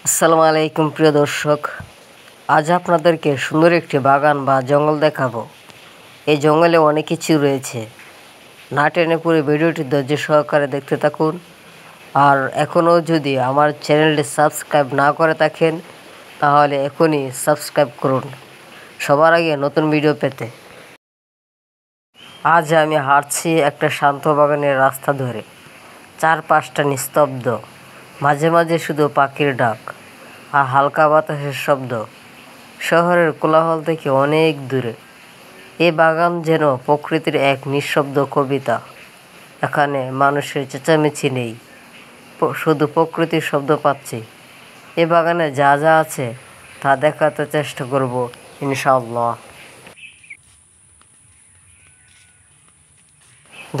আসসালামু আলাইকুম প্রিয় দর্শক, আজ আপনাদেরকে সুন্দর একটি বাগান বা জঙ্গল দেখাবো। এই জঙ্গলে অনেক কিছু রয়েছে, না টেনে পুরো ভিডিওটি ধৈর্য সহকারে দেখতে থাকুন। আর এখনও যদি আমার চ্যানেলটি সাবস্ক্রাইব না করে থাকেন তাহলে এখনই সাবস্ক্রাইব করুন সবার আগে নতুন ভিডিও পেতে। আজ আমি হাঁটছি একটা শান্ত বাগানের রাস্তা ধরে। চারপাশটা নিস্তব্ধ, মাঝে মাঝে শুধু পাখির ডাক আর হালকা বাতাসের শব্দ। শহরের কোলাহল থেকে অনেক দূরে এই বাগান যেন প্রকৃতির এক নিঃশব্দ কবিতা। এখানে মানুষের চেঁচামেচি নেই, শুধু প্রকৃতির শব্দ পাচ্ছি। এই বাগানে যা যা আছে তা দেখাতে চেষ্টা করব ইনশাআল্লাহ।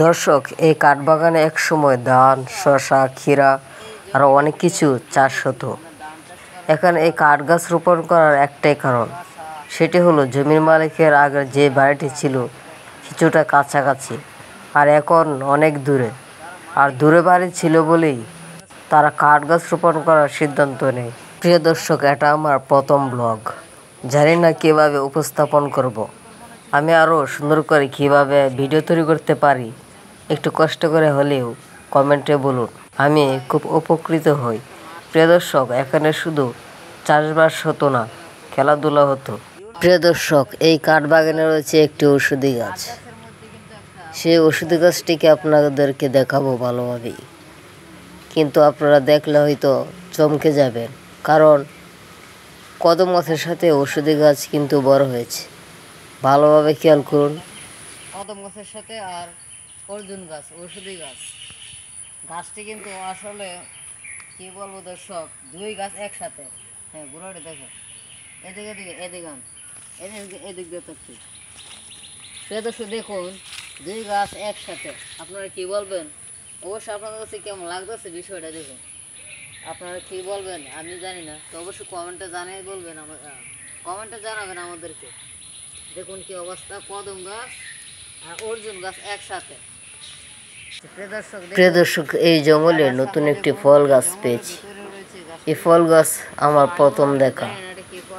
দর্শক, এই কাঠবাগানে একসময় ধান, শসা, ক্ষীরা আরও অনেক কিছু চাষ হতো। এখানে এই কাঠ গাছ রোপণ করার একটাই কারণ, সেটি হলো জমির মালিকের আগের যে বাড়িটি ছিল কিছুটা কাছাকাছি আর এখন অনেক দূরে। আর দূরে বাড়ি ছিল বলেই তারা কাঠ গাছ রোপণ করার সিদ্ধান্ত নেয়। প্রিয় দর্শক, এটা আমার প্রথম ব্লগ, জানি না কীভাবে উপস্থাপন করব। আমি আরও সুন্দর করে কীভাবে ভিডিও তৈরি করতে পারি একটু কষ্ট করে হলেও কমেন্টে বলুন, আমি খুব উপকৃত হই। প্রিয় দর্শক, এখানে শুধু চাষবাস হতো না, খেলাধুলা হতো। প্রিয় দর্শক, এই কাঠবাগানে রয়েছে একটি ওষুধি গাছ। সেই ওষুধি গাছটিকে আপনাদেরকে দেখাবো ভালোভাবেই, কিন্তু আপনারা দেখলে হয়তো চমকে যাবেন, কারণ কদম গাছের সাথে ওষুধি গাছ কিন্তু বড় হয়েছে। ভালোভাবে খেয়াল করুন, কদম গাছের সাথে আর অর্জুন গাছ, ওষুধি গাছ। গাছটি কিন্তু আসলে কি বলবো দর্শক, দুই গাছ একসাথে। হ্যাঁ, গুড়াটি দেখো, এদিকে দিকে এদিকে এদিক দিয়ে থাকছি। সে দর্শক দেখুন, দুই গাছ একসাথে। আপনারা কি বলবেন? অবশ্যই আপনাদের কাছে কেমন লাগতেছে বিষয়টা দেখুন। আপনারা কি বলবেন আমি জানি না, তো অবশ্যই কমেন্টে জানিয়ে বলবেন, কমেন্টে জানাবেন আমাদেরকে। দেখুন কি অবস্থা, কদম গাছ আর অর্জুন গাছ একসাথে। প্রিয় দর্শক, এই জঙ্গলে নতুন একটি ফল গাছ পেয়েছি। এই ফল গাছ আমার প্রথম দেখা,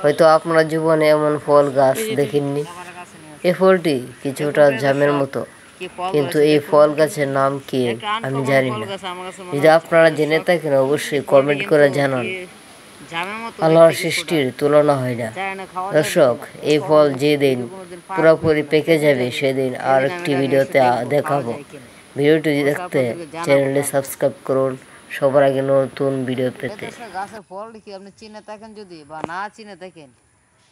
হয়তো আপনার জীবনে এমন ফল গাছ দেখেননি। এই ফলটি কিছুটা জামের মতো, কিন্তু এই ফল গাছের নাম কি আমি জানি না। যদি আপনারা জেনে থাকেন অবশ্যই কমেন্ট করে জানান। আল্লাহর সৃষ্টির তুলনা হয় না। দর্শক, এই ফল যেদিন পুরোপুরি পেকে যাবে সেদিন আর একটি ভিডিওতে দেখাবো। ভিডিওটি দেখতে চ্যানেলটি সাবস্ক্রাইব করুন সবার আগে নতুন ভিডিও পেতে। গাছের ফলটি কি আপনি চিনে থাকেন, যদি বা না চিনে থাকেন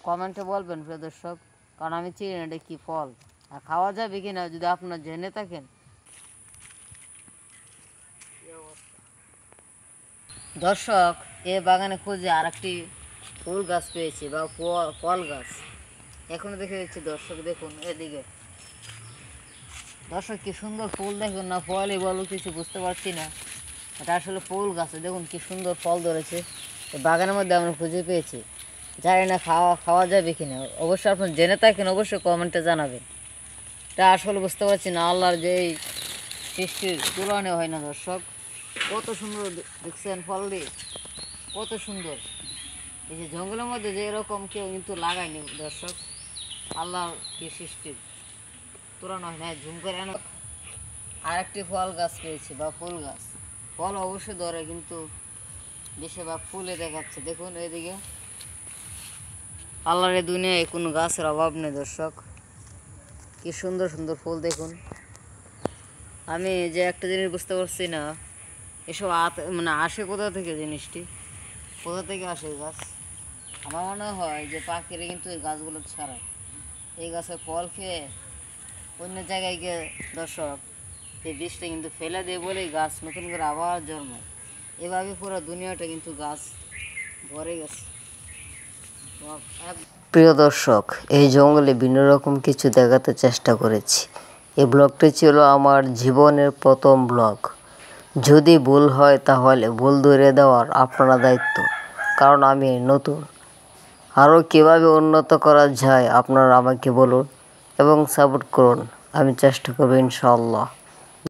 কমেন্টে বলবেন প্রিয় দর্শক, কারণ আমি চিনি না এটা কি ফল আর খাওয়া যাবে কিনা যদি আপনারা জেনে থাকেন। দর্শক, এ বাগানে খুঁজে আর একটি ফুল গাছ পেয়েছি বা ফল গাছ। এখন দেখে দিচ্ছি দর্শক, দেখুন এদিকে। দর্শক, কি সুন্দর ফুল দেখুন না, ফলই বলবো কিছু বুঝতে পারছি না। এটা আসলে ফুল গাছে, দেখুন কি সুন্দর ফল ধরেছে। এই বাগানের মধ্যে আমরা খুঁজে পেয়েছি, জানি না খাওয়া যাবে কিনা। অবশ্যই আপনি জেনে থাকেন অবশ্যই কমেন্টে জানাবেন। এটা আসলে বুঝতে পারছি না, আল্লাহর যে এই সৃষ্টির তুলনা হয় না দর্শক। কত সুন্দর দেখছেন ফলটি, কত সুন্দর। এই যে জঙ্গলের মধ্যে যে এরকম কেউ কিন্তু লাগায়নি দর্শক, আল্লাহর কি সৃষ্টির তুলনা হয় না। ঝুম করে আর একটি ফল গাছ পেয়েছি বা ফুল গাছ। ফল অবশ্যই ধরে, কিন্তু বেশিরভাগ ফুলে দেখাচ্ছে। দেখুন এদিকে, আল্লাহর এই দুনিয়ায় কোনো গাছের অভাব নেই দর্শক। কি সুন্দর সুন্দর ফুল দেখুন। আমি যে একটা জিনিস বুঝতে পারছি না, এসব মানে আসে কোথা থেকে, জিনিসটি কোথা থেকে আসে এই গাছ। আমার মনে হয় যে পাখিরা কিন্তু এই গাছগুলো ছাড়ায়, এই গাছের ফল খেয়ে অন্য জায়গায় গিয়ে দর্শক এই বীজটা কিন্তু ফেলে দিয়ে বলেই গাছ নতুন করে আবার জন্মায়। এভাবে পুরো দুনিয়াটা কিন্তু গাছ ভরে গেছে। প্রিয় দর্শক, এই জঙ্গলে বিভিন্ন রকম কিছু দেখাতে চেষ্টা করেছি। এই ব্লগটি ছিল আমার জীবনের প্রথম ব্লগ। যদি ভুল হয় তাহলে ভুল ধরে দেওয়ার আপনারা দায়িত্ব, কারণ আমি নতুন। আরও কীভাবে উন্নত করা যায় আপনারা আমাকে বলুন এবং সাপোর্ট করুন, আমি চেষ্টা করব ইনশাআল্লাহ।